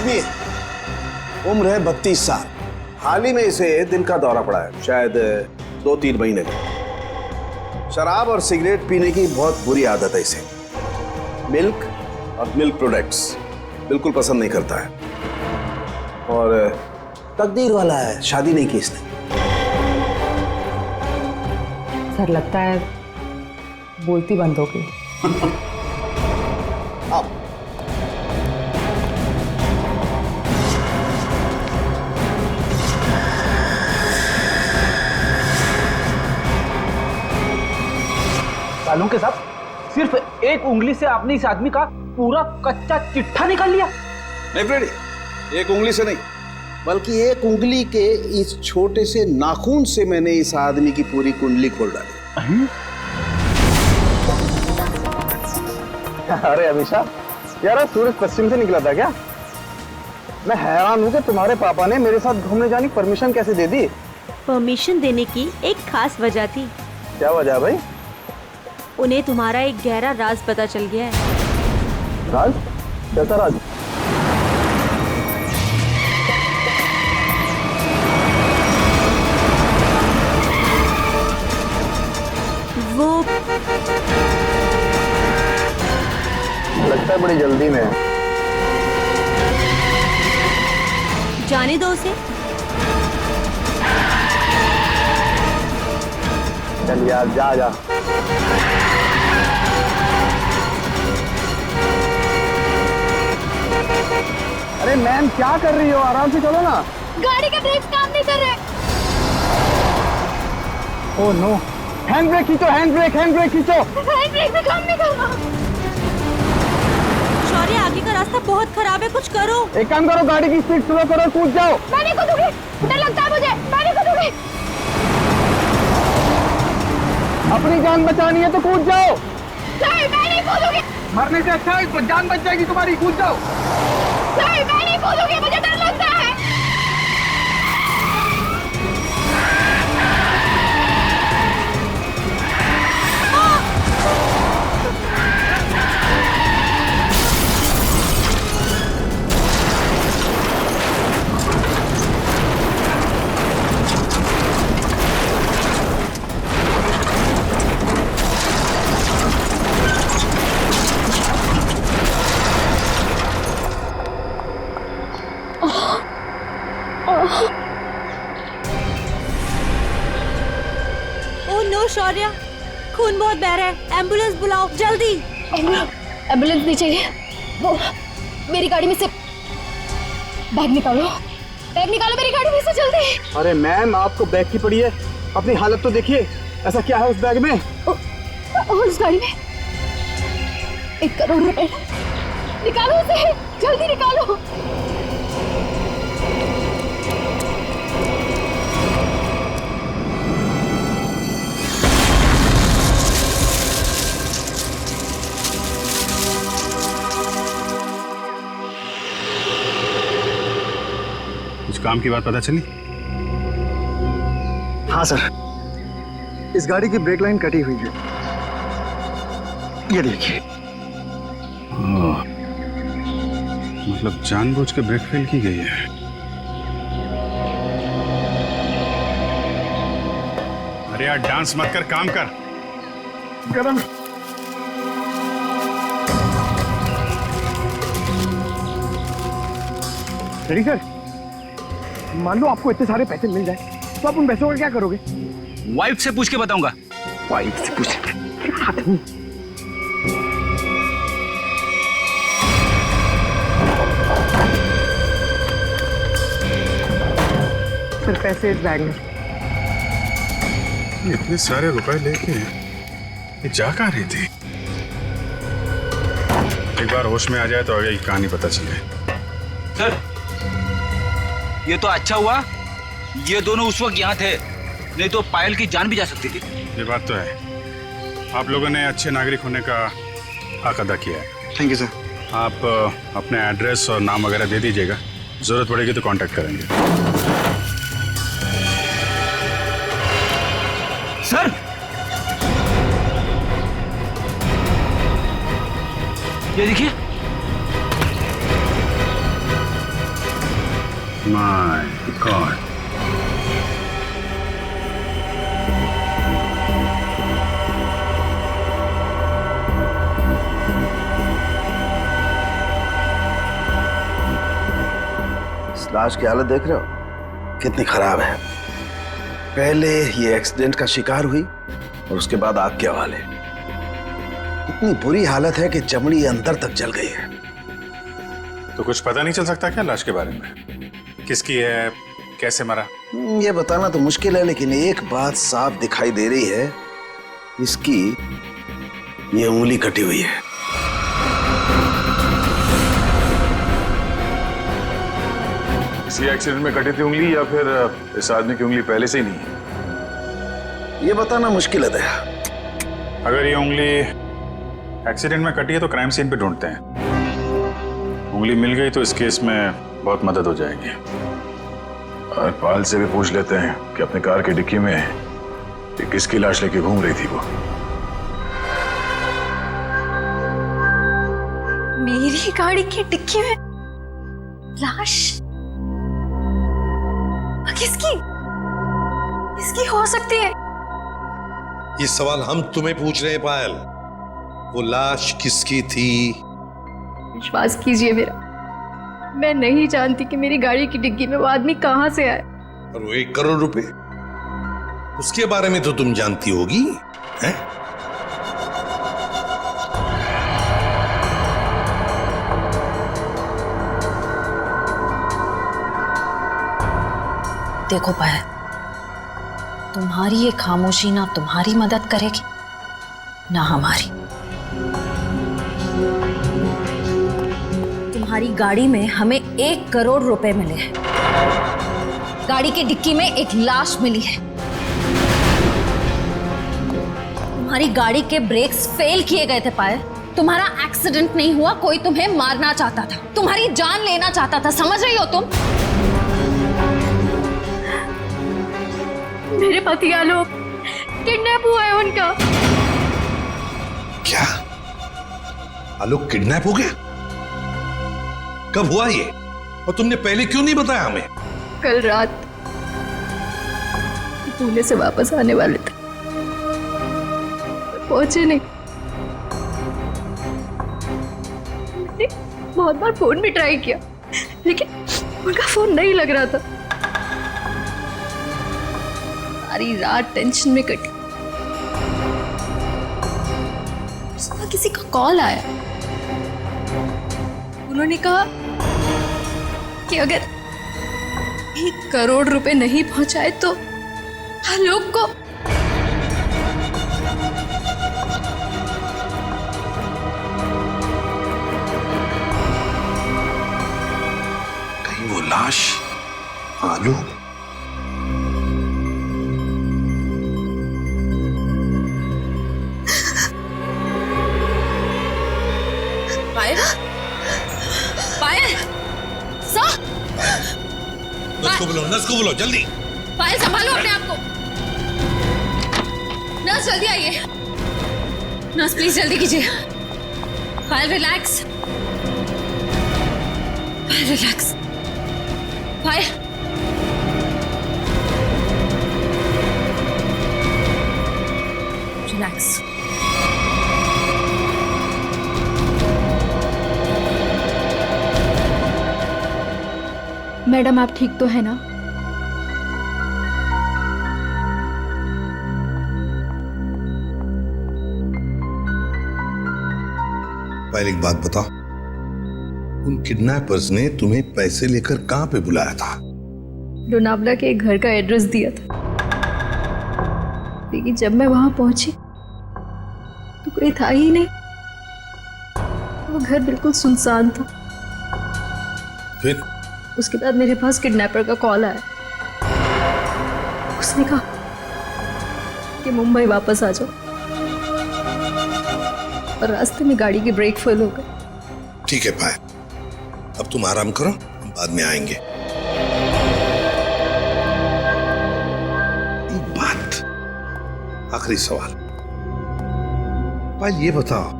आदमी है, उम्र है 32 साल। हाल ही में इसे दिल का दौरा पड़ा है, शायद 2-3 महीने में। शराब और सिगरेट पीने की बहुत बुरी आदत है इसे। मिल्क और मिल्क प्रोडक्ट्स बिल्कुल पसंद नहीं करता है और तकदीर वाला है, शादी नहीं की इसने। सर लगता है बोलती बंद हो गई। अब सालों के साथ सिर्फ एक उंगली से आपने इस आदमी का पूरा कच्चा चिट्ठा निकाल लिया। नहीं फ्रेडी, एक उंगली से नहीं, बल्कि एक उंगली के इस छोटे से नाखून से मैंने इस आदमी की पूरी कुंडली खोल डाली। अरे अमीषा, यार सूरज पश्चिम से निकला था क्या? मैं हैरान हूँ कि तुम्हारे पापा ने मेरे साथ घूमने जाने की परमिशन कैसे दे दी? परमिशन देने की एक खास वजह थी। क्या वजह है भाई? उन्हें तुम्हारा एक गहरा राज पता चल गया है। राज? कैसा राज? वो लगता है बड़ी जल्दी में है। जाने दो उसे। चल यार, जा जा। अरे मैम, क्या कर रही हो? आराम से चलो ना। गाड़ी के ब्रेक्स काम नहीं कर रहे। ओह नो, हैंड ब्रेक खींचो, हैंड ब्रेक खींचो। हैंड ब्रेक भी काम नहीं कर रहा। शौर्य, आगे का रास्ता बहुत खराब है, कुछ करो। एक काम करो, गाड़ी की स्पीड स्लो करो, कूद जाओ। मैं नहीं कूदूंगी, डर लगता है मुझे। मैं नहीं कूदूंगी। अपनी जान बचानी है तो कूद जाओ। नहीं, मैं नहीं कूदूंगी। मरने से अच्छा है जान बच जाएगी तुम्हारी, कूद जाओ। नहीं, मैं नहीं कूदूंगी, मुझे डर लगता है। ओह नो शौर्य, खून बहुत बह रहा है, एम्बुलेंस बुलाओ जल्दी। एम्बुलेंस नहीं चाहिए। वो मेरी गाड़ी में से बैग निकालो, मेरी गाड़ी में से जल्दी। अरे मैम, आपको बैग की पड़ी है, अपनी हालत तो देखिए। ऐसा क्या है उस बैग में? उस गाड़ी में 1 करोड़ रुपए। निकालो उसे, जल्दी निकालो। कुछ काम की बात पता चली? हाँ सर, इस गाड़ी की ब्रेक लाइन कटी हुई है, ये देखिए। मतलब जानबूझ के ब्रेक फेल की गई है। अरे यार, डांस मत कर, काम कर। गरम। रेडी सर, मान लो आपको इतने सारे पैसे मिल जाए तो आप उन पैसों का क्या करोगे? वाइफ से पूछ के बताऊंगा। वाइफ से पूछ। सर पैसे इस बैग में। इतने सारे रुपए लेके ये जा कहाँ रही थी? एक बार होश में आ जाए तो आगे की कहानी पता चले। सर, ये तो अच्छा हुआ ये दोनों उस वक्त यहाँ थे, नहीं तो पायल की जान भी जा सकती थी। ये बात तो है, आप लोगों ने अच्छे नागरिक होने का हक अदा किया है। Thank you sir. आप अपने एड्रेस और नाम वगैरह दे दीजिएगा, जरूरत पड़ेगी तो कांटेक्ट करेंगे। सर, ये देखिए, माय गॉड। इस लाश की हालत देख रहे हो कितनी खराब है। पहले ये एक्सीडेंट का शिकार हुई और उसके बाद आग के हवाले। इतनी बुरी हालत है कि चमड़ी अंदर तक जल गई है। तो कुछ पता नहीं चल सकता क्या लाश के बारे में? किसकी है, कैसे मरा? ये बताना तो मुश्किल है, लेकिन एक बात साफ दिखाई दे रही है, इसकी ये उंगली कटी हुई है। किसी एक्सीडेंट में कटी थी उंगली या फिर इस आदमी की उंगली पहले से ही नहीं है? ये बताना मुश्किल है दया। अगर ये उंगली एक्सीडेंट में कटी है तो क्राइम सीन पे ढूंढते हैं। उंगली मिल गई तो इस केस में बहुत मदद हो जाएगी। और पाल से भी पूछ लेते हैं कि अपने कार की डिक्की में ये किसकी लाश लेके घूम रही थी वो। मेरी गाड़ी की डिक्की में लाश? किसकी? किसकी हो सकती है? ये सवाल हम तुम्हें पूछ रहे हैं पायल। वो लाश किसकी थी? विश्वास कीजिए मेरा, मैं नहीं जानती कि मेरी गाड़ी की डिग्गी में वो आदमी कहां से आए। और वो 1 करोड़ रुपए, उसके बारे में तो तुम जानती होगी, हैं? देखो पायल, तुम्हारी ये खामोशी ना तुम्हारी मदद करेगी ना हमारी। तुम्हारी गाड़ी में हमें 1 करोड़ रुपए मिले हैं, गाड़ी की डिक्की में एक लाश मिली है। तुम्हारी गाड़ी के ब्रेक्स फेल किए गए थे पायल। तुम्हारा एक्सीडेंट नहीं हुआ, कोई तुम्हें मारना चाहता था, तुम्हारी जान लेना चाहता था, समझ रही हो तुम? मेरे पति आलोक किडनैप हुआ है उनका। क्या? आलोक किडनैप हो गया? कब हुआ ये? और तुमने पहले क्यों नहीं बताया हमें? कल रात पुणे से वापस आने वाले थे, पहुंचे नहीं। मैंने बहुत बार फोन भी ट्राई किया, लेकिन उनका फोन नहीं लग रहा था। सारी रात टेंशन में कटी। सुबह किसी का कॉल आया, उन्होंने कहा कि अगर 1 करोड़ रुपए नहीं पहुंचाए तो आलोक को कहीं वो लाश आलोक? पायल, पायल, सर, नर्स को बोलो जल्दी। पायल संभालो अपने आप को। नर्स जल्दी आइए। नर्स प्लीज जल्दी कीजिए। पायल रिलैक्स, पायल रिलैक्स, पायल। रिलैक्स। मैडम आप ठीक तो है ना? पहले एक बात बताओ, उन किडनैपर्स ने तुम्हें पैसे लेकर कहां पे बुलाया था? लोनावला के एक घर का एड्रेस दिया था, लेकिन जब मैं वहां पहुंची तो कोई था ही नहीं। वो घर बिल्कुल सुनसान था। फिर? उसके बाद मेरे पास किडनैपर का कॉल आया। उसने कहा कि मुंबई वापस आ जाओ, और रास्ते में गाड़ी की ब्रेक फेल हो गई। ठीक है पायल, अब तुम आराम करो, हम बाद में आएंगे। एक बात, आखिरी सवाल। पायल ये बताओ,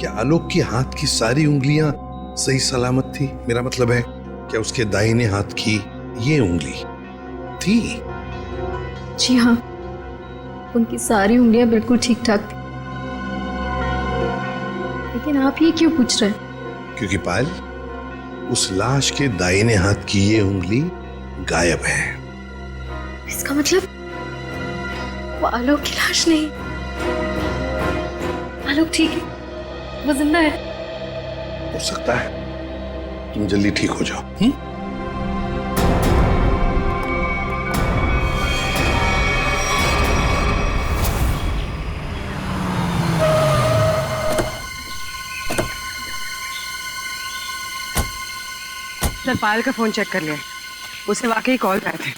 क्या आलोक की हाथ की सारी उंगलियां सही सलामत थी? मेरा मतलब है क्या उसके दाहिने हाथ की ये उंगली थी? जी हाँ, उनकी सारी उंगलियां बिल्कुल ठीक ठाक थी। लेकिन आप ये क्यों पूछ रहे हैं? क्योंकि पायल, उस लाश के दाहिने हाथ की ये उंगली गायब है। इसका मतलब वो आलोक की लाश नहीं। आलोक ठीक है, वो जिंदा है। हो सकता है तुम जल्दी ठीक हो जाओ। सर, पायल का फोन चेक कर लिया, उसे वाकई कॉल आए थे।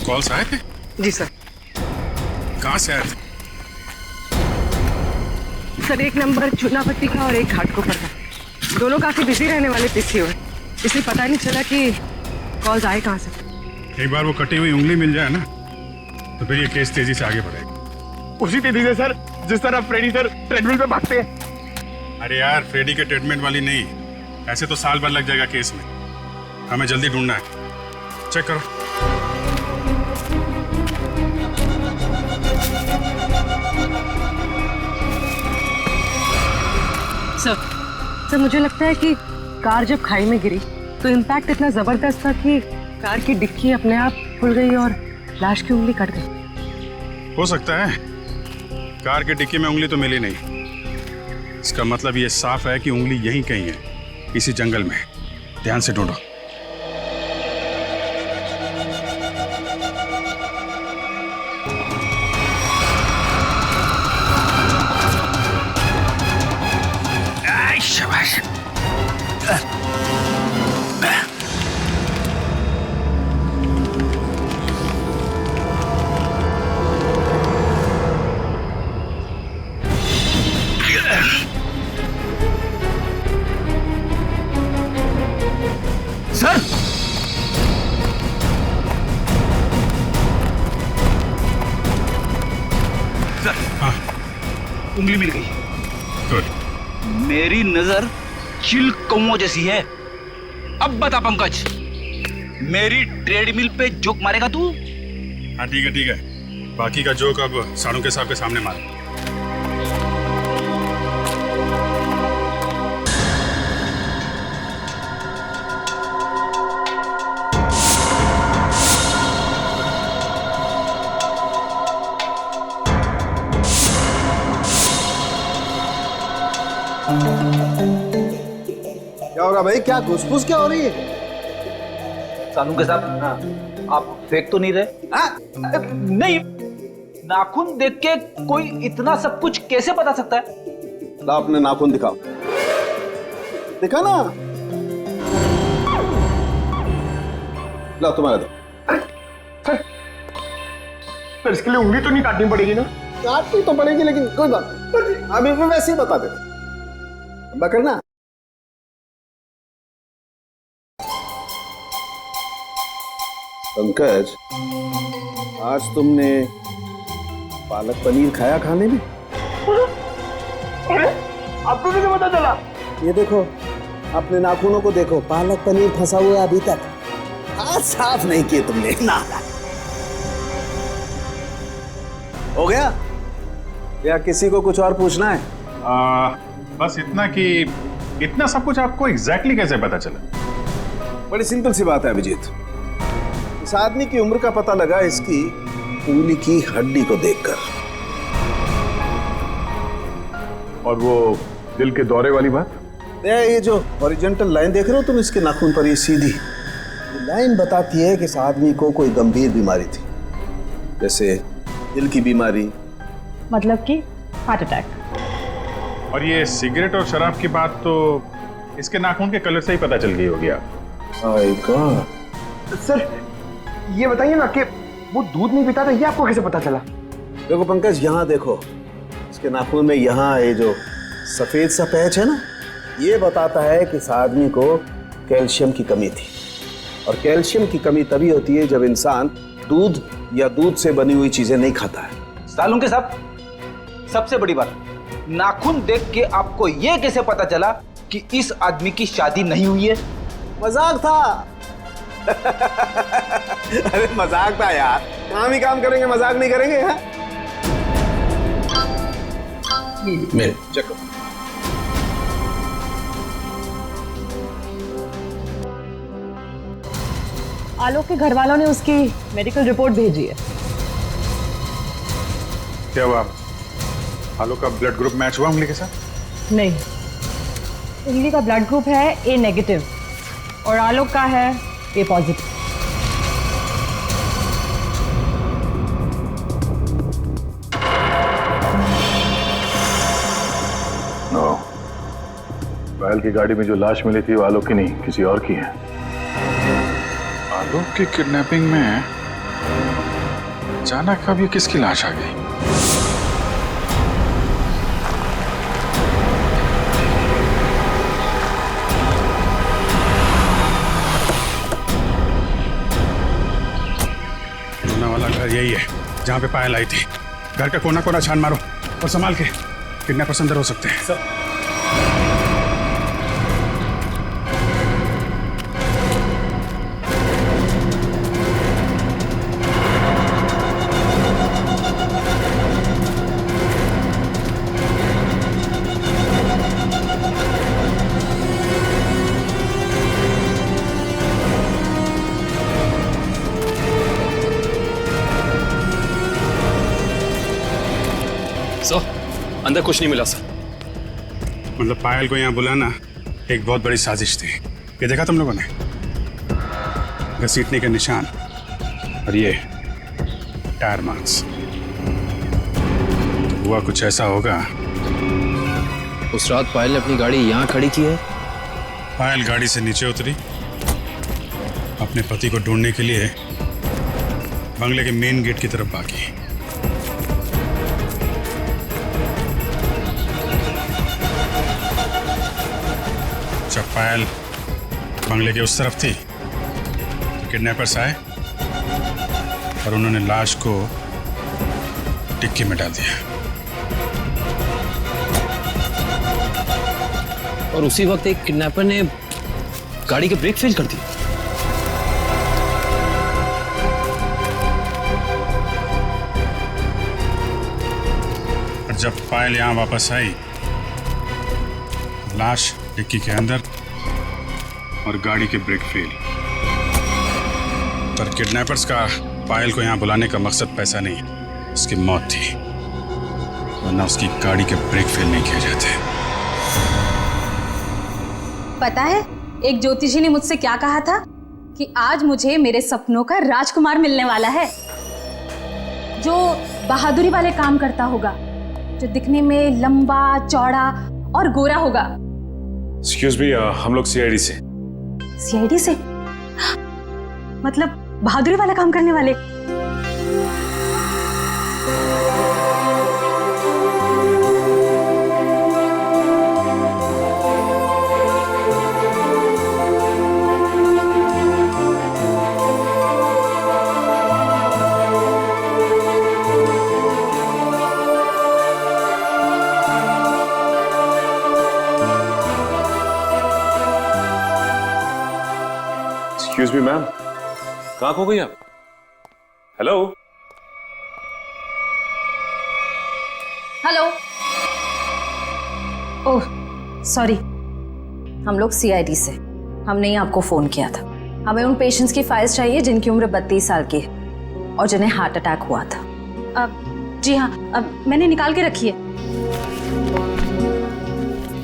कॉल्स आए थे? जी सर। कहाँ से आए थे? सर, एक नंबर चुनापत्ती का और एक घाटकोपर का। दोनों काफी बिजी रहने वाले पीसी हुए, इसलिए पता नहीं चला कि कॉल्स आए कहाँ से। एक बार वो कटी हुई उंगली मिल जाए ना, तो फिर ये केस तेजी से आगे बढ़ेगा। उसी तेजी से सर जिस तरह फ्रेडी सर ट्रेडमिल पे भागते हैं। अरे यार, फ्रेडी के ट्रीटमेंट वाली नहीं, ऐसे तो साल भर लग जाएगा केस में। हमें जल्दी ढूंढना है। चेक करो। सर, मुझे लगता है कि कार जब खाई में गिरी तो इम्पैक्ट इतना जबरदस्त था कि कार की डिक्की अपने आप खुल गई और लाश की उंगली कट गई। हो सकता है। कार की डिक्की में उंगली तो मिली नहीं। इसका मतलब ये साफ है कि उंगली यहीं कहीं है, इसी जंगल में। ध्यान से ढूंढो। शाबाश। सर, सर, हाँ, उंगली मिल गई। गुड। मेरी नजर चिल कौओं जैसी है। अब बता पंकज, मेरी ट्रेडमिल पे जोक मारेगा तू? हाँ ठीक है ठीक है, बाकी का जोक अब साड़ू के साहब के सामने मार। क्या हो रहा भाई? क्या घुसफुस क्या हो रही है? सानू के साथ आप फेंक तो नहीं रहे? नहीं, नाखून देख के कोई इतना सब कुछ कैसे बता सकता है? ला अपने नाखून दिखाओ। दिखा ना। ला तुम्हारा दो। सर, इसके लिए उंगली तो नहीं काटनी पड़ेगी ना? काटनी तो पड़ेगी, लेकिन कोई बात नहीं, अभी भी वैसे ही बता देते। करना पंकज, आज तुमने पालक पनीर खाया खाने में? अरे, आपको कैसे पता चला? ये देखो, अपने नाखूनों को देखो, पालक पनीर फंसा हुआ है अभी तक। हाथ साफ नहीं किए तुमने ना। हो गया या किसी को कुछ और पूछना है? बस इतना कि इतना सब कुछ आपको एग्जैक्टली कैसे पता चला? बड़ी सिंपल सी बात है अभिजीत। इस आदमी की उम्र का पता लगा इसकी उंगली की हड्डी को देखकर। और वो दिल के दौरे वाली बात? ये जो हॉरिजॉन्टल लाइन देख रहे हो तुम इसके नाखून पर, ये सीधी लाइन बताती है कि इस आदमी को कोई गंभीर बीमारी थी, जैसे दिल की बीमारी। मतलब कि हार्ट अटैक। और ये सिगरेट और शराब की बात तो इसके नाखून के कलर से ही पता चल गई होगी आप। सर, ये बताइए ना कि वो दूध नहीं पीता था, ये आपको कैसे पता चला? देखो पंकज, यहाँ देखो, इसके नाखून में यहाँ ये जो सफेद सा पैच है ना, ये बताता है कि इस आदमी को कैल्शियम की कमी थी। और कैल्शियम की कमी तभी होती है जब इंसान दूध या दूध से बनी हुई चीजें नहीं खाता है। सालून के साहब, सबसे बड़ी बात, नाखून देख के आपको यह कैसे पता चला कि इस आदमी की शादी नहीं हुई है? मजाक था। अरे मजाक था यार, काम ही काम करेंगे, मजाक नहीं करेंगे। हाँ मेरे चेक करो। आलोक के घर वालों ने उसकी मेडिकल रिपोर्ट भेजी है। क्या हुआ? आलोक का ब्लड ग्रुप मैच हुआ उंगली के साथ? नहीं, उंगली का ब्लड ग्रुप है ए नेगेटिव और आलोक का है ए पॉजिटिव। नो, पायल की गाड़ी में जो लाश मिली थी वो आलोक की नहीं, किसी और की है। आलोक की किडनैपिंग में अचानक अब ये किसकी लाश आ गई? रोना वाला घर यही है जहां पे पायल आई थी। घर का कोना कोना छान मारो और संभाल के, किडनैपर्स अंदर हो सकते हैं। अंदर कुछ नहीं मिला सर। मतलब पायल को यहाँ बुलाना एक बहुत बड़ी साजिश थी। ये देखा तुम लोगों ने? घसीटने के निशान और ये टायर मार्क्स। तो हुआ कुछ ऐसा होगा। उस रात पायल ने अपनी गाड़ी यहाँ खड़ी की है। पायल गाड़ी से नीचे उतरी, अपने पति को ढूंढने के लिए बंगले के मेन गेट की तरफ भागी। जब पायल बंगले के उस तरफ थी तो किडनैपर्स आए और उन्होंने लाश को डिक्की में डाल दिया। और उसी वक्त एक किडनैपर ने गाड़ी के ब्रेक फेल कर दिए। और जब पायल यहाँ वापस आई, लाश डिक्की के अंदर और गाड़ी के ब्रेक फेल। पर किडनैपर्स का पायल को यहाँ बुलाने का मकसद पैसा नहीं, उसकी मौत थी, वरना उसकी गाड़ी के ब्रेक फेल नहीं किए जाते। पता है एक ज्योतिषी ने मुझसे क्या कहा था कि आज मुझे मेरे सपनों का राजकुमार मिलने वाला है, जो बहादुरी वाले काम करता होगा, जो दिखने में लंबा चौड़ा और गोरा होगा। एक्सक्यूज मी, हम लोग सीआईडी से। सीआईडी से? मतलब बहादुरी वाला काम करने वाले? एक्सक्यूज मी मैम, कहाँ खो गई आप? Hello hello. ओह सॉरी, हम लोग सीआईडी से, हमने ही आपको फोन किया था। हमें उन पेशेंट्स की फाइल्स चाहिए जिनकी उम्र 32 साल की है और जिन्हें हार्ट अटैक हुआ था। जी हाँ, मैंने निकाल के रखी है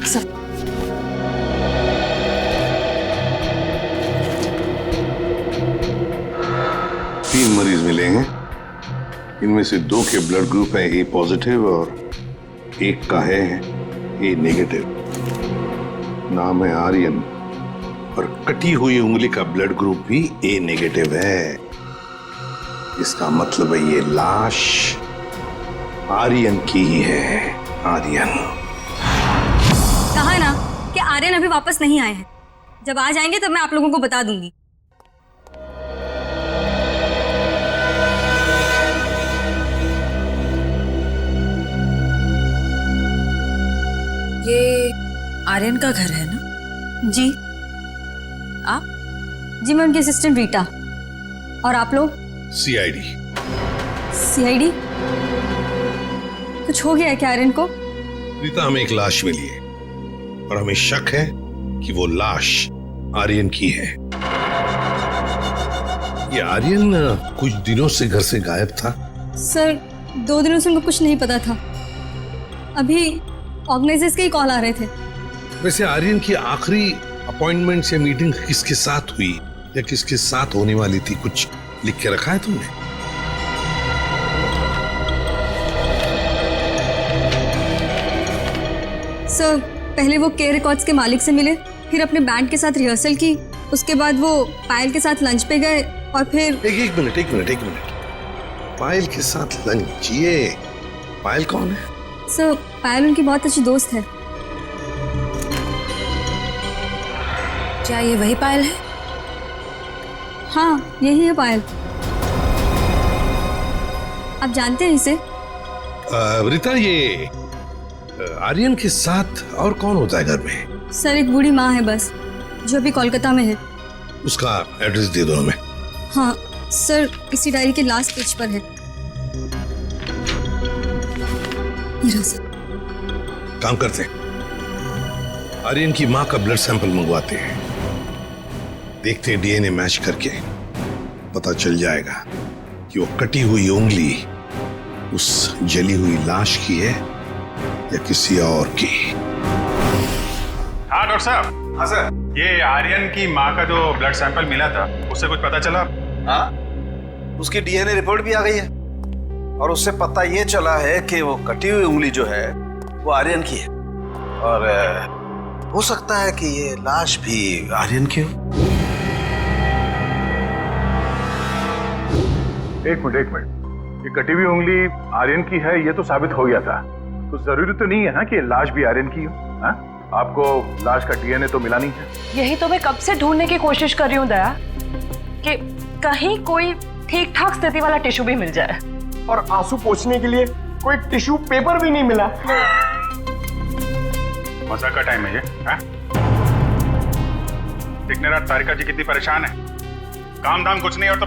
सब। तीन मरीज मिलेंगे, इनमें से 2 के ब्लड ग्रुप है ए पॉजिटिव और एक का है ए नेगेटिव। नाम है आर्यन और कटी हुई उंगली का ब्लड ग्रुप भी ए नेगेटिव है। इसका मतलब है ये लाश आर्यन की ही है। आर्यन कहा ना कि आर्यन अभी वापस नहीं आए हैं। जब आ जाएंगे तब मैं आप लोगों को बता दूंगी। ये आर्यन का घर है ना? जी। आप? जी मैं उनकी असिस्टेंट रीटा। और आप लोग? सीआईडी। सीआईडी? कुछ हो गया है क्या आर्यन को? रीता, हमें एक लाश मिली है और हमें शक है कि वो लाश आर्यन की है। ये आर्यन कुछ दिनों से घर से गायब था। सर 2 दिनों से उनको कुछ नहीं पता था। अभी ऑर्गेनाइजर्स के ही कॉल आ रहे थे। वैसे आर्यन की आखिरी अपॉइंटमेंट या मीटिंग किसके साथ हुई या किसके साथ होने वाली थी, कुछ लिख के रखा है तुमने? सर पहले वो के रिकॉर्ड्स के मालिक से मिले, फिर अपने बैंड के साथ रिहर्सल की, उसके बाद वो पायल के साथ लंच पे गए और फिर एक मिनट। पायल के साथ लंच? ये पायल कौन है? सर पायल उनकी बहुत अच्छी दोस्त है। क्या ये वही पायल है? हाँ यही है पायल। आप जानते हैं इसे? रीता, ये आर्यन के साथ और कौन होता है घर में? सर एक बूढ़ी माँ है बस, जो अभी कोलकाता में है। उसका एड्रेस दे दो हमें। हाँ सर इसी डायरी के लास्ट पेज पर है। ये रहा सर। काम करते हैं, आर्यन की माँ का ब्लड सैंपल मंगवाते हैं, देखते हैं डीएनए मैच करके पता चल जाएगा कि वो कटी हुई उंगली उस जली हुई लाश की है या किसी और की। हाँ डॉक्टर साहब। हाँ सर। ये आर्यन की माँ का जो ब्लड सैंपल मिला था, उससे कुछ पता चला? हाँ, उसकी डीएनए रिपोर्ट भी आ गई है और उससे पता ये चला है कि वो कटी हुई उंगली जो है वो आर्यन की है और हो सकता है कि ये लाश भी आर्यन की हो। एक मिनट, ये कटी हुई उंगली आर्यन की है ये तो साबित हो गया था, तो जरूरी तो नहीं है ना कि लाश भी आर्यन की हो। हाँ? आपको लाश का डीएनए तो मिला नहीं है। यही तो मैं कब से ढूंढने की कोशिश कर रही हूँ दया, कि कहीं कोई ठीक ठाक स्थिति वाला टिश्यू भी मिल जाए। और आंसू पोंछने के लिए कोई टिश्यू पेपर भी नहीं मिला। मजाक का टाइम है ये? दिखने रात तारिका जी कितनी परेशान है, काम धाम कुछ नहीं और तो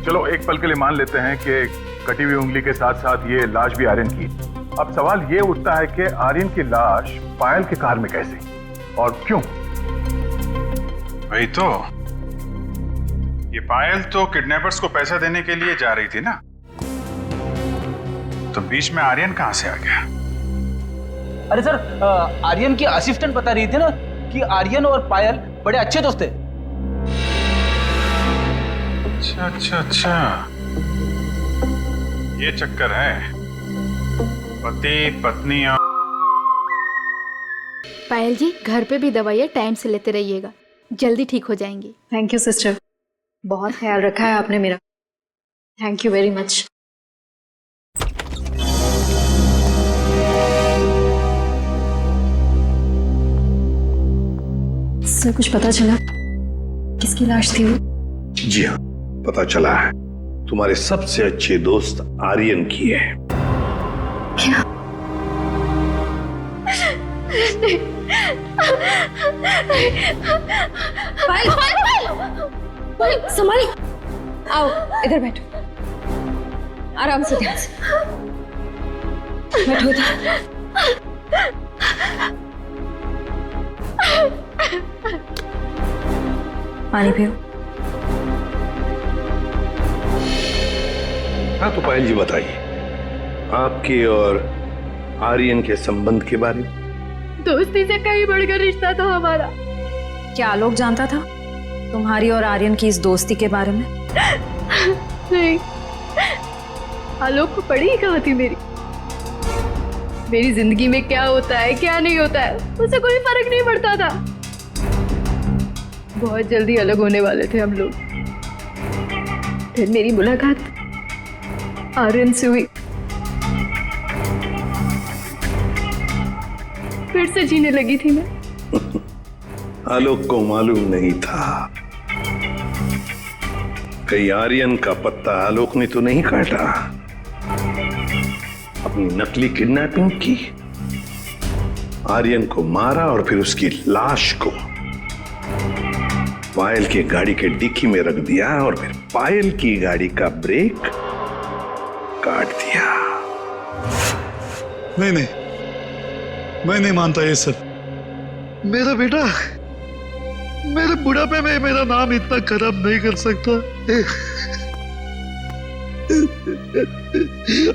चलो एक पल के लिए मान लेते हैं कि कटी हुई उंगली के साथ साथ ये लाश भी आर्यन की। अब सवाल ये उठता है कि आर्यन की लाश पायल के कार में कैसे और क्यों? वही तो, ये पायल तो किडनैपर्स को पैसा देने के लिए जा रही थी ना, तो बीच में आर्यन कहां से आ गया? अरे सर आर्यन की असिस्टेंट बता रही थी ना कि आर्यन और पायल बड़े अच्छे दोस्त थे। अच्छा, ये चक्कर है पति पत्नी। और पायल जी घर पे भी दवाइयाँ टाइम से लेते रहिएगा, जल्दी ठीक हो जाएंगी। थैंक यू सिस्टर, बहुत ख्याल रखा है आपने मेरा। Thank you very much. Sir कुछ पता चला किसकी लाश थी वो? जी हाँ, पता चला है, तुम्हारे सबसे अच्छे दोस्त आर्यन की है। क्या? पायल संभाली, आओ इधर बैठो, आराम से, ध्यान से बैठो इधर। पानी पियो। हाँ तो पायल जी बताइए, आपके और आर्यन के संबंध के बारे में। दोस्ती से कहीं बढ़कर रिश्ता था हमारा। क्या आलोक जानता था तुम्हारी और आर्यन की इस दोस्ती के बारे में? नहीं, आलोक को पड़ी ही कहाँ थी मेरी जिंदगी में क्या होता है क्या नहीं होता है उसे कोई फर्क नहीं पड़ता था। बहुत जल्दी अलग होने वाले थे हम लोग, फिर मेरी मुलाकात आर्यन से हुई, फिर से जीने लगी थी मैं। आलोक को मालूम नहीं था कहीं आर्यन का पत्ता आलोक ने तो नहीं काटा, अपनी नकली किडनैपिंग की। आर्यन को मारा और फिर उसकी लाश को पायल की गाड़ी के डिक्की में रख दिया और फिर पायल की गाड़ी का ब्रेक काट दिया। नहीं नहीं, मैं नहीं मानता ये सब। मेरा बेटा मेरे बुढ़ापे में मेरा नाम इतना खराब नहीं कर सकता।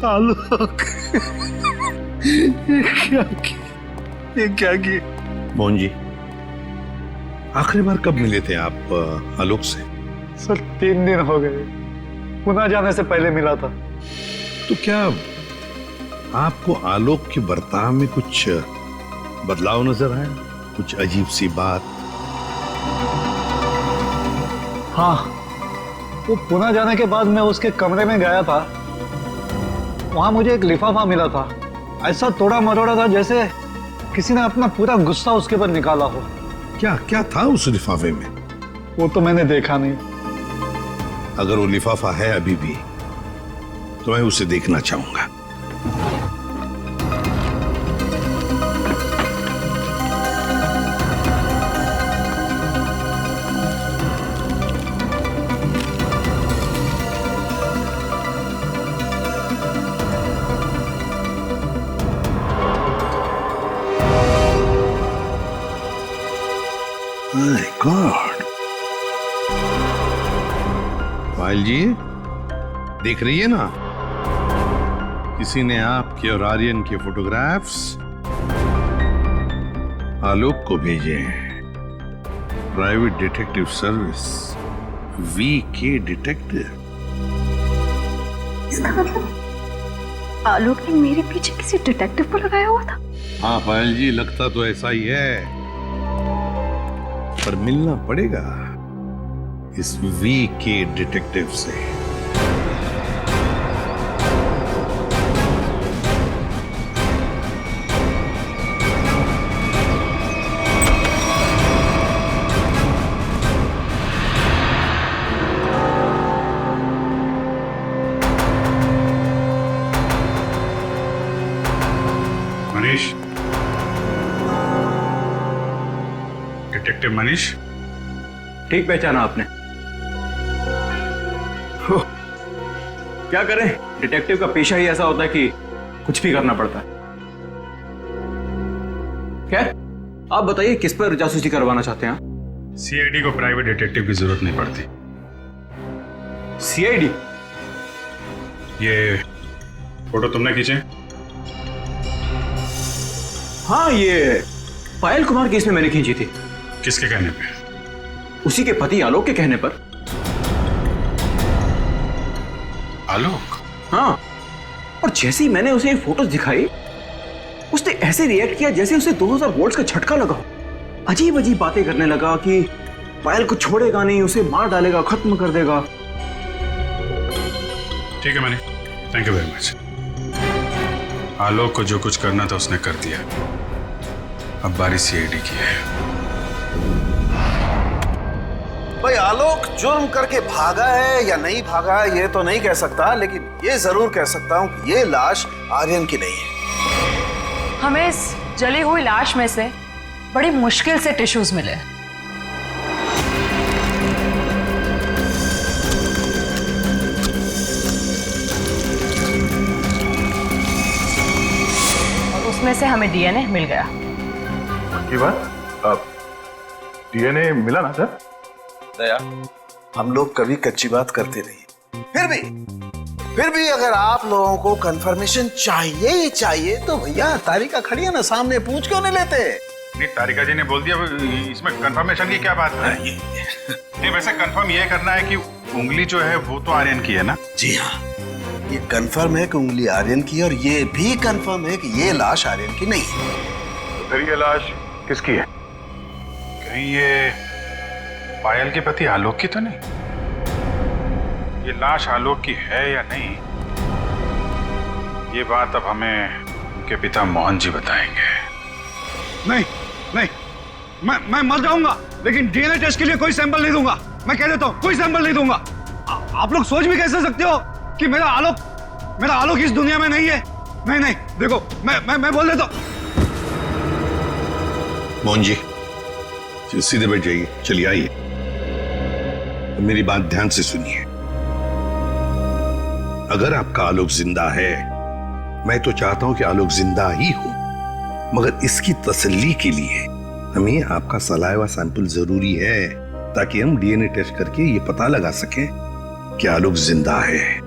आलोक, ये क्या किया? मोहन जी, आखिरी बार कब मिले थे आप आलोक से? सर 3 दिन हो गए, पुणे जाने से पहले मिला था। तो क्या आपको आलोक के बर्ताव में कुछ बदलाव नजर आया? कुछ अजीब सी बात? हाँ, वो पुणे जाने के बाद मैं उसके कमरे में गया था। वहां मुझे एक लिफाफा मिला था, ऐसा तोड़ा मरोड़ा था जैसे किसी ने अपना पूरा गुस्सा उसके ऊपर निकाला हो। क्या क्या था उस लिफाफे में? वो तो मैंने देखा नहीं। अगर वो लिफाफा है अभी भी तो मैं उसे देखना चाहूंगा। My God! पायल जी, देख रही है ना, किसी ने आपके और आर्यन के फोटोग्राफ्स आलोक को भेजे हैं। Private detective service, VK detective. इसका मतलब आलोक ने मेरे पीछे किसी डिटेक्टिव को लगाया हुआ था? हाँ पायल जी, लगता तो ऐसा ही है, पर मिलना पड़ेगा इस VK डिटेक्टिव से। मनीष, डिटेक्टिव मनीष। ठीक पहचाना आपने। क्या करें, डिटेक्टिव का पेशा ही ऐसा होता है कि कुछ भी करना पड़ता है। खैर, आप बताइए किस पर जासूसी करवाना चाहते हैं? CID को प्राइवेट डिटेक्टिव की जरूरत नहीं पड़ती। CID? ये फोटो तुमने खींचे? हाँ, ये पायल कुमार केस में मैंने खींची थी। किसके कहने पे? उसी के पति आलोक के कहने पर। आलोक? हाँ, और जैसे ही मैंने उसे ये फोटोज दिखाई, उसने ऐसे रिएक्ट किया जैसे उसे 2000 वोल्ट्स का झटका लगा हो। अजीब अजीब बातें करने लगा कि पायल को छोड़ेगा नहीं, उसे मार डालेगा, खत्म कर देगा। ठीक है Manish, thank you very much. Alok को जो कुछ करना था उसने कर दिया, अब बारी CID की है। भाई आलोक जुर्म करके भागा है या नहीं भागा ये तो नहीं कह सकता, लेकिन ये जरूर कह सकता हूं कि ये लाश आर्यन की नहीं है। हमें इस जली हुई लाश में से बड़ी मुश्किल से टिश्यूज मिले। और उसमें से हमें DNA मिल गया। की बात? अब DNA मिला ना सर? दया, हम लोग कभी कच्ची बात करते नहीं। फिर भी अगर आप लोगों को कंफर्मेशन चाहिए ही चाहिए तो भैया तारिका खड़ी है ना सामने, पूछ क्यों नहीं लेते? नहीं, तारिका जी ने बोल दिया, इसमें कंफर्मेशन की क्या बात है? नहीं, वैसे कंफर्म ये करना है कि उंगली जो है वो तो आर्यन की है ना? जी हाँ, ये कंफर्म है कि उंगली आर्यन की, और ये भी कंफर्म है कि ये लाश आर्यन की नहीं है। तो फिर ये लाश किसकी है? कहीं ये पायल के पति आलोक की तो नहीं? ये लाश आलोक की है या नहीं, ये बात अब हमें उनके पिता मोहन जी बताएंगे। नहीं नहीं, मैं मर जाऊंगा लेकिन DNA टेस्ट के लिए कोई सैंपल नहीं दूंगा। मैं कह देता हूँ, कोई सैंपल नहीं दूंगा। आप लोग सोच भी कैसे सकते हो कि मेरा आलोक इस दुनिया में नहीं है? नहीं नहीं, देखो मैं बोल देता हूँ। मोहन जी सीधे बैठ जाइए, चलिए आइए। तो मेरी बात ध्यान से सुनिए। अगर आपका आलोक जिंदा है, मैं तो चाहता हूं कि आलोक जिंदा ही हो, मगर इसकी तसल्ली के लिए हमें आपका सलाइवा सैंपल जरूरी है, ताकि हम डीएनए टेस्ट करके ये पता लगा सकें कि आलोक जिंदा है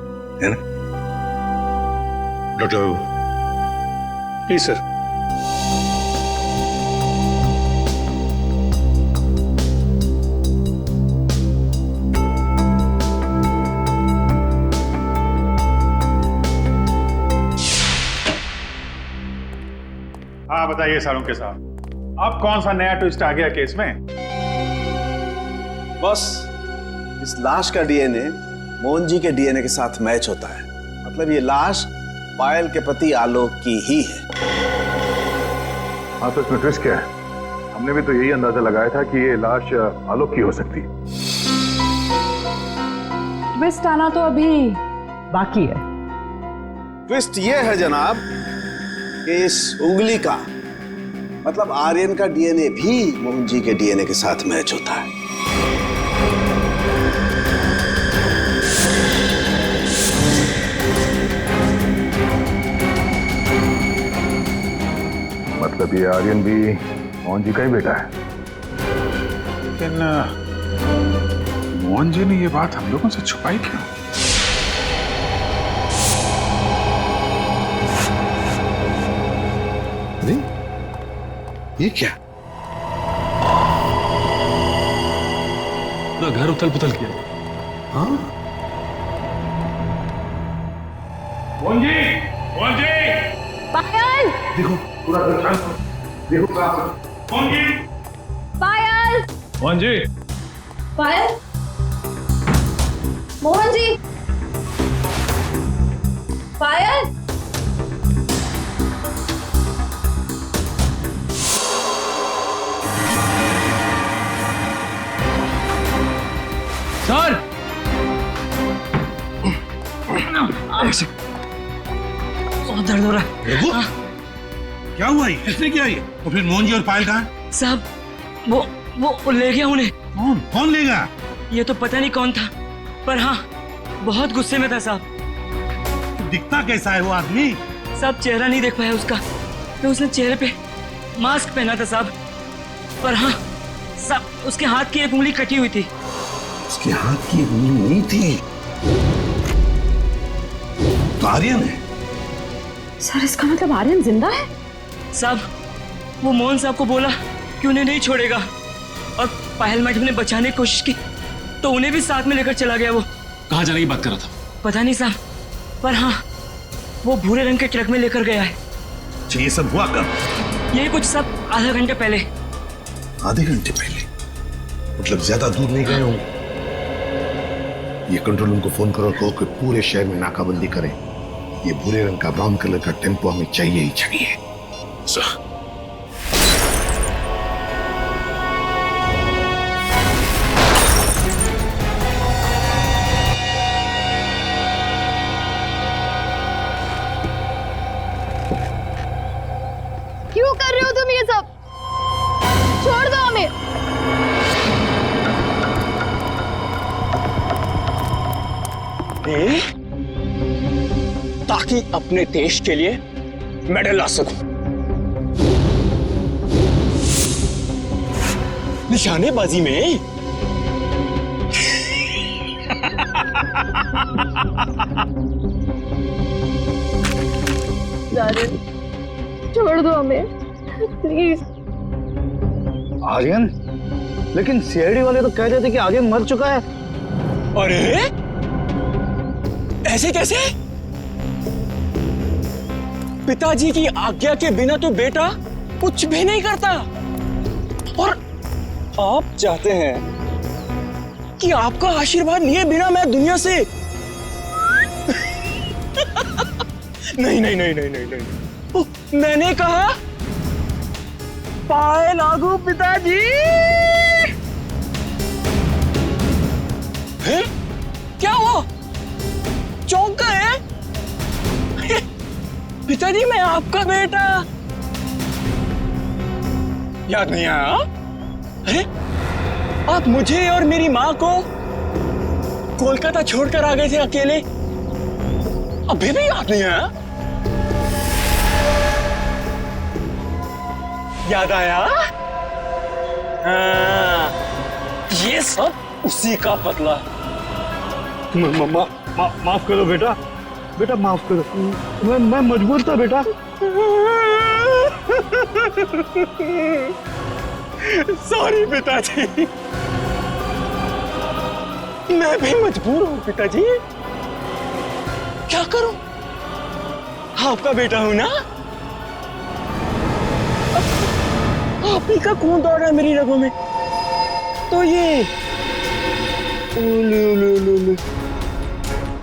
ना? डॉक्टर जी सर। हाँ बताइए सालुंके साहब, अब कौन सा नया ट्विस्ट आ गया केस में? बस इस लाश का डीएनए मोहन जी के डीएनए के साथ मैच होता है। मतलब ये लाश पायल के पति आलोक की ही है। हाँ तो इसमें ट्विस्ट क्या है? हमने भी तो यही अंदाजा लगाया था कि ये लाश आलोक की हो सकती है। ट्विस्ट आना तो अभी बाकी है। ट्विस्ट ये है जनाब कि इस उंगली का मतलब आर्यन का डीएनए भी मोहन जी के डीएनए के साथ मैच होता है। मतलब ये आर्यन भी मोहन जी का ही बेटा है। लेकिन मोहन जी ने ये बात हम लोगों से छुपाई क्यों? अरे ये क्या? पूरा घर उथल पुथल किया। हाँ मोहन जी, मोहन जी, पायल, देखो पूरा घर शांत हो। देखो कहाँ मोहन जी, पायल, मोहन जी, पायल, मोहन जी, पायल। सर बहुत दर्द हो रहा है। देखो क्या हुआ? इसने क्या ये? तो फिर मोहन जी और पायल कहाँ? साहब वो ले गया उन्हें। कौन लेगा? ये तो पता नहीं कौन था, पर हाँ बहुत गुस्से में था साहब। दिखता कैसा है वो आदमी? साहब चेहरा नहीं देख पाया उसका, तो उसने चेहरे पे मास्क पहना था साहब। पर हाँ साहब उसके हाथ की एक उंगली कटी हुई थी। उसके हाथ की उंगली नहीं थी तो आर्यन है। सर इसका मतलब आर्यन जिंदा है? साहब वो मोहन साहब को बोला कि उन्हें नहीं छोड़ेगा, और पायल मैडम ने बचाने की कोशिश की तो उन्हें भी साथ में लेकर चला गया। वो कहाँ जाने की बात कर रहा था? पता नहीं साहब, पर हाँ वो भूरे रंग के ट्रक में लेकर गया है। ये सब हुआ कब? ये कुछ सब आधा घंटे पहले। आधे घंटे पहले? मतलब ज्यादा दूर नहीं गए होंगे। ये कंट्रोल रूम को फोन करो, कहो कि पूरे शहर में नाकाबंदी करें। ये भूरे रंग का ब्राउन कलर का टेम्पो हमें चाहिए ही चाहिए। सर क्यों कर रहे हो तुम ये सब? छोड़ दो हमें। ताकि अपने देश के लिए मेडल ला सकूं। निशानेबाजी में छोड़ दो हमें प्लीज। आर्यन? लेकिन सीआईडी वाले तो कह रहे थे कि आर्यन मर चुका है। अरे ऐसे कैसे? पिताजी की आज्ञा के बिना तो बेटा कुछ भी नहीं करता, और आप चाहते हैं कि आपका आशीर्वाद लिए बिना मैं दुनिया से नहीं नहीं नहीं नहीं नहीं नहीं, मैंने कहा पाए लागू पिताजी। फिर क्या हुआ? चौंक गए? पिताजी मैं आपका बेटा। याद नहीं आया? अरे आप मुझे और मेरी माँ को कोलकाता छोड़कर आ गए थे अकेले, अभी भी याद नहीं आया? याद आया? हाँ, ये सब उसी का बदला है। माफ करो बेटा, बेटा माफ करो, मैं मजबूर था बेटा। सॉरी पिताजी, मैं भी मजबूर हूँ पिताजी, क्या करूं? आपका बेटा हूं ना, आप ही का खून दौड़ रहा है मेरी रगों में, तो ये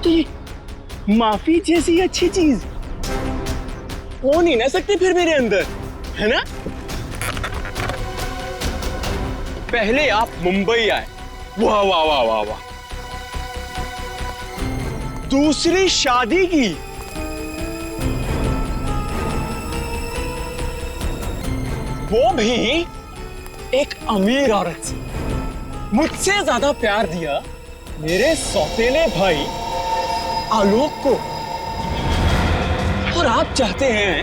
तो ये माफी जैसी अच्छी चीज हो नहीं ना सकती फिर मेरे अंदर, है ना? पहले आप मुंबई आए, वाह वाह वाह वाह वाह, दूसरी शादी की, वो भी एक अमीर औरत से। मुझसे ज्यादा प्यार दिया मेरे सौतेले भाई आलोक को, और आप चाहते हैं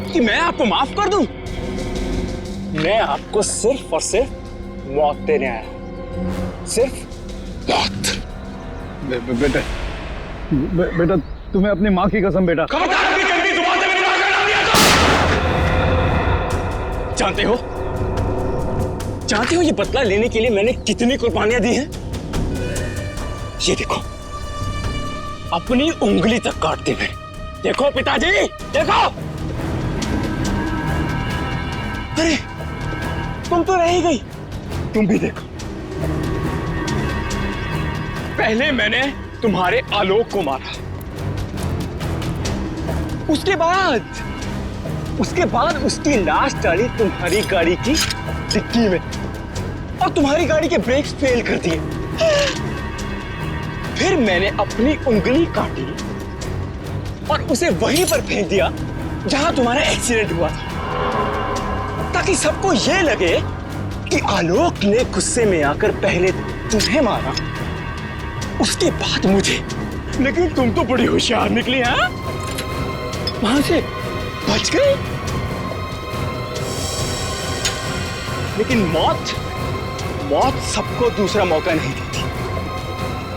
कि मैं आपको माफ कर दूं? मैं आपको सिर्फ और सिर्फ मौत देने आया हूं, सिर्फ मौत। बेटा तुम्हें अपनी माँ की कसम बेटा। जानते हो ये बदला लेने के लिए मैंने कितनी कुर्बानियां दी हैं? ये देखो, अपनी उंगली तक काटते हुए। देखो पिताजी, देखो। अरे तुम तो रह ही गई, तुम भी देखो। पहले मैंने तुम्हारे आलोक को मारा, उसके बाद उसकी लाश डाली तुम्हारी गाड़ी की डिक्की में, और तुम्हारी गाड़ी के ब्रेक्स फेल कर दिए। फिर मैंने अपनी उंगली काटी और उसे वहीं पर फेंक दिया जहां तुम्हारा एक्सीडेंट हुआ था, ताकि सबको यह लगे कि आलोक ने गुस्से में आकर पहले तुम्हें मारा, उसके बाद मुझे। लेकिन तुम तो बड़ी होशियार निकली, हाँ? वहां से बच गई। लेकिन मौत सबको दूसरा मौका नहीं देती,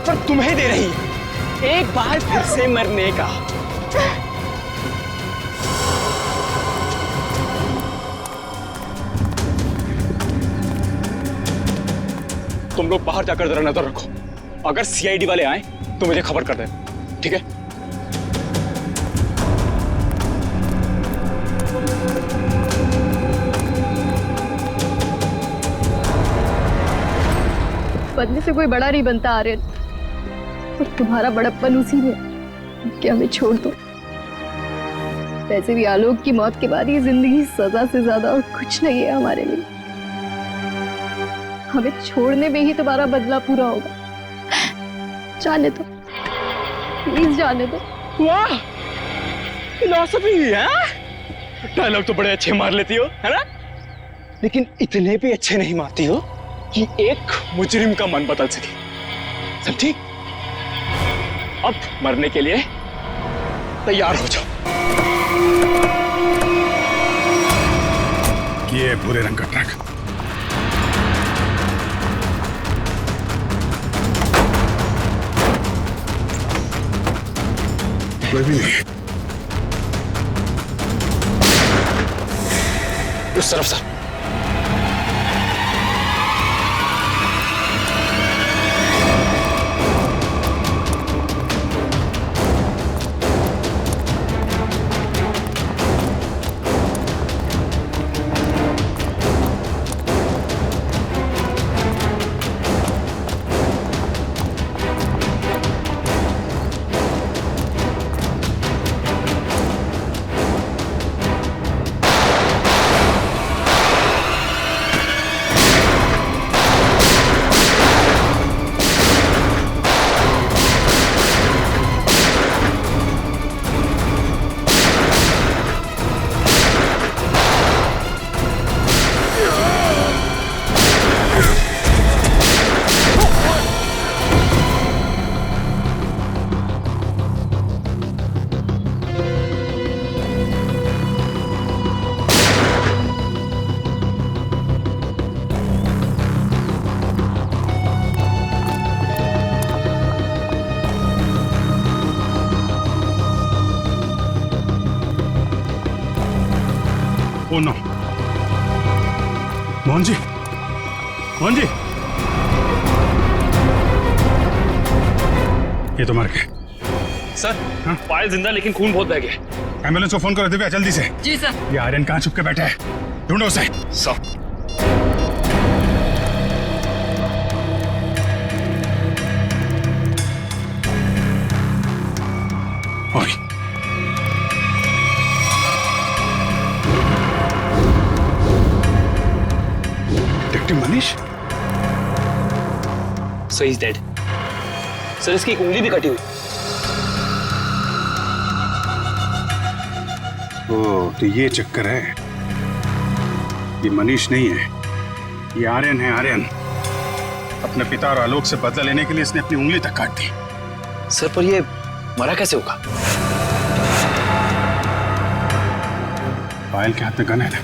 पर तुम्हें दे रही है एक बार फिर से मरने का। तुम लोग बाहर जाकर जरा नजर रखो, अगर सीआईडी वाले आए तो मुझे खबर कर देना, ठीक है? बनने से कोई बड़ा नहीं बनता आर्यन, और तुम्हारा बड़प्पन उसी में कि हमें छोड़ दो। वैसे भी आलोक की मौत के बाद ये जिंदगी सजा से ज्यादा और कुछ नहीं है हमारे लिए। हमें छोड़ने में ही तुम्हारा बदला पूरा होगा। जाने दो, प्लीज जाने दो। वाह, फिलॉसफी है। डायलॉग तो बड़े अच्छे मार लेती हो, है ना? लेकिन इतने भी अच्छे नहीं मारती हो कि एक मुजरिम का मन बदल सके, समझी? अब मरने के लिए तैयार हो जाओ। ये भूरे रंग का ट्रक। कोई भी नहीं। उस तरफ से। ओ नो, मोहन जी, मोहन जी, ये तो मर गए। सर, पायल जिंदा लेकिन खून बहुत बह गया। एम्बुलेंस को फोन करो दिव्या, जल्दी से। जी सर। ये आर्यन कहाँ छुप के बैठा है, ढूंढो उसे। Sir. Detective Manish? So he is dead. Sir, इसकी एक उंगली भी कटी हुई। ओ, तो ये चक्कर है। ये मनीष नहीं है, ये आर्यन है। आर्यन अपने पिता और आलोक से बदला लेने के लिए इसने अपनी उंगली तक काट दी। सर, पर ये मरा कैसे होगा? पायल के हाथ में गन है ना।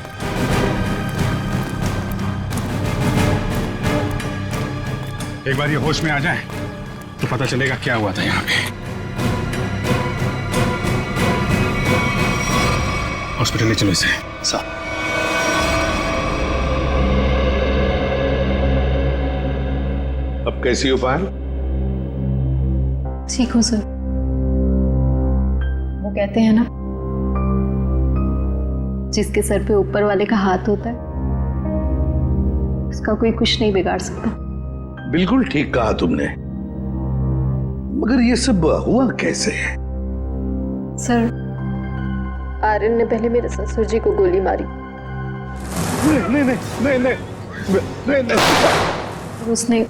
एक बार ये होश में आ जाए तो पता चलेगा क्या हुआ था यहाँ पे। हॉस्पिटल ले चलो इसे। सर। अब कैसी हो पायल? ठीक हूँ सर। वो कहते हैं ना, जिसके सर पे ऊपर वाले का हाथ होता है उसका कोई कुछ नहीं बिगाड़ सकता। बिल्कुल ठीक कहा तुमने, मगर ये सब हुआ कैसे? सर, आर्यन ने पहले मेरे ससुर जी को गोली मारी। नहीं नहीं नहीं नहीं नहीं नहीं। उसने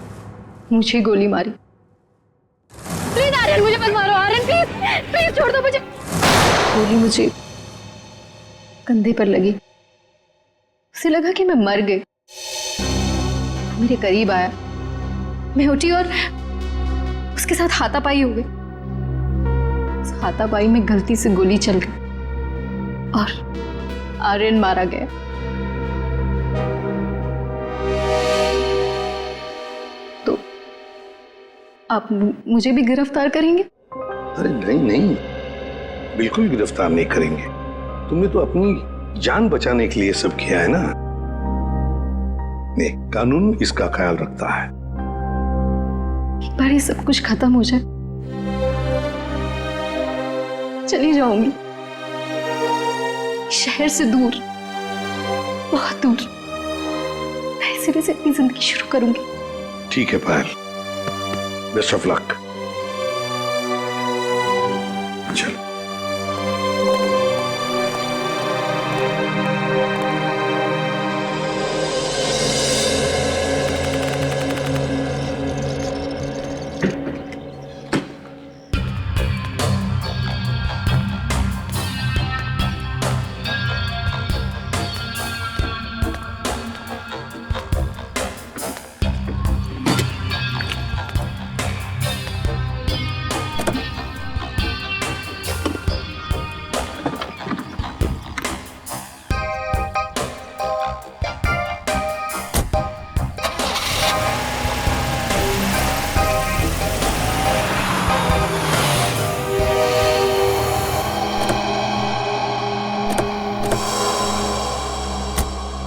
मुझे गोली मारी। प्लीज आर्यन, मुझे मत मारो। आर्यन प्लीज प्लीज छोड़ दो मुझे। गोली मुझे कंधे पर लगी। उसे लगा कि मैं मर गई। मेरे करीब आया, मैं उठी और उसके साथ हाथापाई हो गई। उस हाथापाई में गलती से गोली चल गई और आर्यन मारा गया। तो आप मुझे भी गिरफ्तार करेंगे? अरे नहीं नहीं, बिल्कुल गिरफ्तार नहीं करेंगे। तुमने तो अपनी जान बचाने के लिए सब किया है ना। नहीं, कानून इसका ख्याल रखता है। एक बार ये सब कुछ खत्म हो जाए, चली जाऊंगी शहर से दूर, बहुत दूर। नए सिरे से अपनी जिंदगी शुरू करूंगी। ठीक है पायल, बेस्ट ऑफ लक। चलो।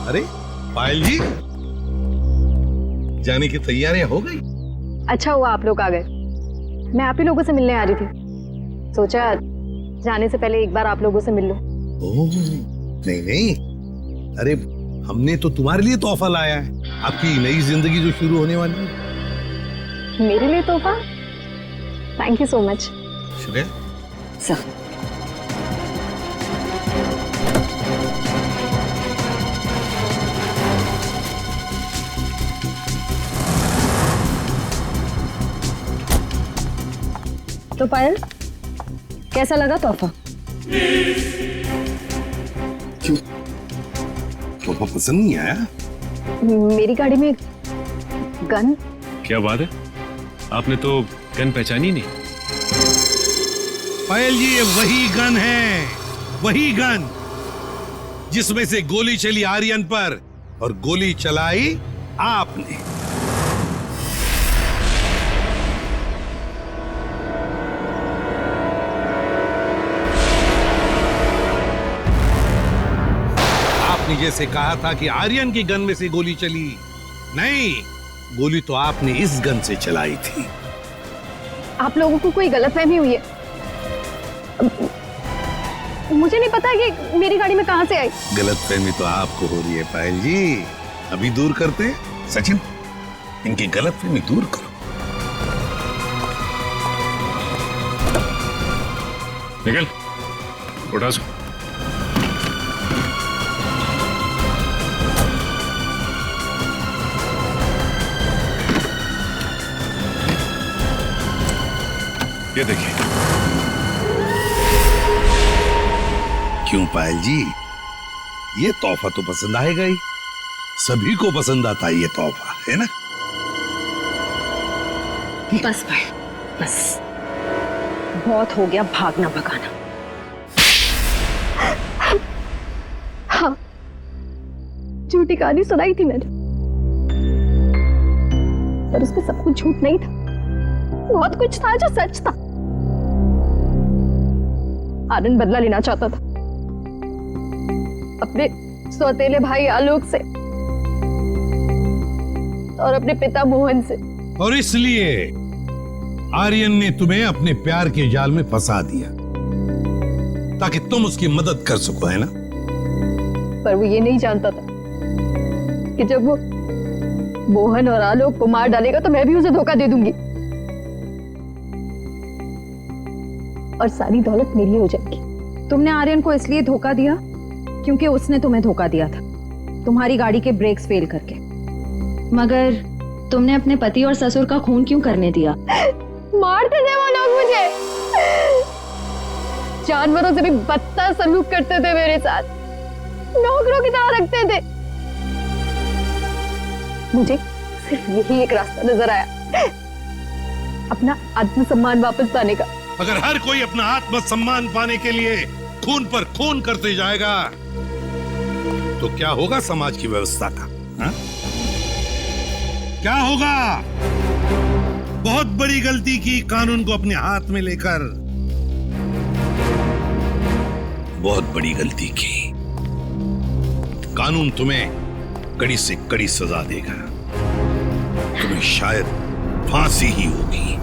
अरे पायल जी, जाने की तैयारियां हो गई? अच्छा हुआ आप लोग आ गए। मैं आप ही लोगों से मिलने आ रही थी। सोचा जाने से पहले एक बार आप लोगों से मिल लूं। ओह, नहीं नहीं, अरे हमने तो तुम्हारे लिए तोहफा लाया है, आपकी नई जिंदगी जो शुरू होने वाली है। मेरे लिए तोहफा? Thank you so much. Shreya sir, तो पायल, कैसा लगा तोहफा? क्यों, तोहफा पसंद नहीं आया? मेरी गाड़ी में गन। क्या बात है, आपने तो गन पहचानी नहीं? पायल जी, ये वही गन है, वही गन जिसमें से गोली चली आर्यन पर और गोली चलाई आपने। आपने जैसे कहा था कि आर्यन की गन में से गोली चली, नहीं, गोली तो आपने इस गन से चलाई थी। आप लोगों को कोई गलतफहमी हुई है। मुझे नहीं पता कि मेरी गाड़ी में कहां से आई। गलतफहमी तो आपको हो रही है पायल जी, अभी दूर करते हैं। सचिन, इनकी गलतफहमी दूर करो। निकल, उठा सो। ये देखिए। क्यों पायल जी, ये तोहफा तो पसंद आएगा ही, सभी को पसंद आता है ये तोहफा, है ना? बस भाई, बस बहुत हो गया भागना भगाना। हाँ, झूठी कहानी सुनाई थी मैंने, पर उसमें सब कुछ झूठ नहीं था, बहुत कुछ था जो सच था। आनंद बदला लेना चाहता था अपने सौतेले भाई आलोक से और अपने पिता मोहन से, और इसलिए आर्यन ने तुम्हें अपने प्यार के जाल में फंसा दिया ताकि तुम उसकी मदद कर सको, है ना? पर वो ये नहीं जानता था कि जब वो मोहन और आलोक को मार डालेगा तो मैं भी उसे धोखा दे दूंगी और सारी दौलत मेरी हो जाएगी। तुमने आर्यन को इसलिए धोखा दिया क्योंकि उसने तुम्हें धोखा दिया था, तुम्हारी गाड़ी के ब्रेक्स फेल करके। मगर तुमने अपने पति और ससुर का खून क्यों करने दिया? मारते थे वो लोग मुझे, जानवरों से भी बदतर सलूक करते थे मेरे साथ, नौकरों की तरह रखते थे। मुझे सिर्फ यही एक रास्ता नजर आया, अपना आत्मसम्मान वापस पाने का। अगर हर कोई अपना आत्मसम्मान पाने के लिए खून पर खून करते जाएगा तो क्या होगा समाज की व्यवस्था का? हा? क्या होगा? बहुत बड़ी गलती की कानून को अपने हाथ में लेकर, बहुत बड़ी गलती की। कानून तुम्हें कड़ी से कड़ी सजा देगा, तुम्हें शायद फांसी ही होगी।